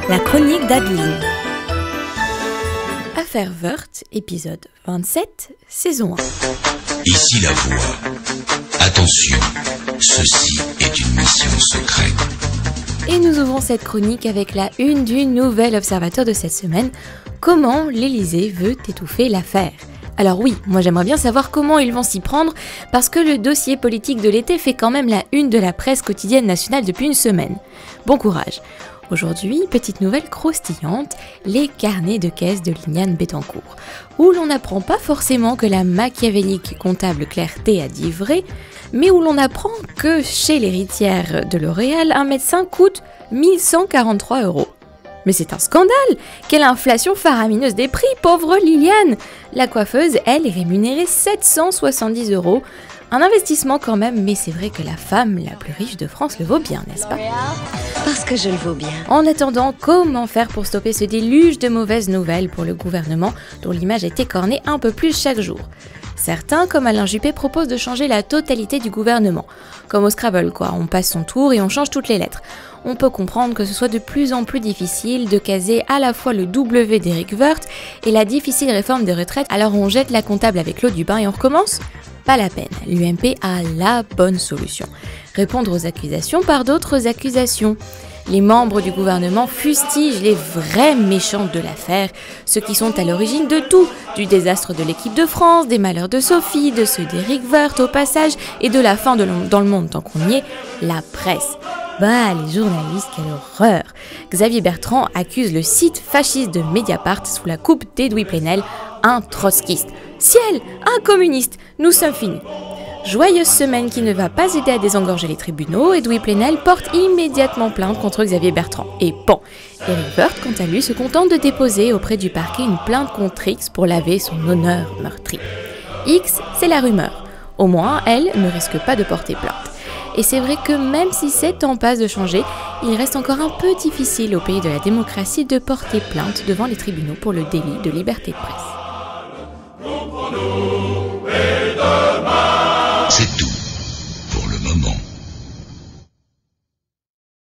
La chronique d'Adeline. Affaire Woerth, épisode 27, saison 1. Ici la voix. Attention, ceci est une mission secrète. Et nous ouvrons cette chronique avec la une du Nouvel Observateur de cette semaine. Comment l'Élysée veut étouffer l'affaire. Alors oui, moi j'aimerais bien savoir comment ils vont s'y prendre, parce que le dossier politique de l'été fait quand même la une de la presse quotidienne nationale depuis une semaine. Bon courage. Aujourd'hui, petite nouvelle croustillante, les carnets de caisse de Liliane Bettencourt, où l'on n'apprend pas forcément que la machiavélique comptable Clarté a dit vrai, mais où l'on apprend que chez l'héritière de L'Oréal, un médecin coûte 1143 €. Mais c'est un scandale! Quelle inflation faramineuse des prix, pauvre Liliane! La coiffeuse, elle, est rémunérée 770 €. Un investissement quand même, mais c'est vrai que la femme la plus riche de France le vaut bien, n'est-ce pas? Parce que je le vaux bien. En attendant, comment faire pour stopper ce déluge de mauvaises nouvelles pour le gouvernement, dont l'image est écornée un peu plus chaque jour? Certains, comme Alain Juppé, proposent de changer la totalité du gouvernement. Comme au Scrabble, quoi. On passe son tour et on change toutes les lettres. On peut comprendre que ce soit de plus en plus difficile de caser à la fois le W d'Éric Woerth et la difficile réforme des retraites, alors on jette la comptable avec l'eau du bain et on recommence? Pas la peine, l'UMP a la bonne solution. Répondre aux accusations par d'autres accusations. Les membres du gouvernement fustigent les vrais méchants de l'affaire, ceux qui sont à l'origine de tout, du désastre de l'équipe de France, des malheurs de Sophie, de ceux d'Éric Woerth au passage, et de la fin dans le monde tant qu'on y est, la presse. Bah, les journalistes, quelle horreur! Xavier Bertrand accuse le site fasciste de Mediapart sous la coupe d'Edoui Plenel, un trotskiste. Ciel, un communiste, nous sommes finis. Joyeuse semaine qui ne va pas aider à désengorger les tribunaux, Edoui Plenel porte immédiatement plainte contre Xavier Bertrand. Et bon, Éric Woerth, quant à lui, se contente de déposer auprès du parquet une plainte contre X pour laver son honneur meurtri. X, c'est la rumeur. Au moins, elle ne risque pas de porter plainte. Et c'est vrai que même si c'est en passe de changer, il reste encore un peu difficile au pays de la démocratie de porter plainte devant les tribunaux pour le délit de liberté de presse.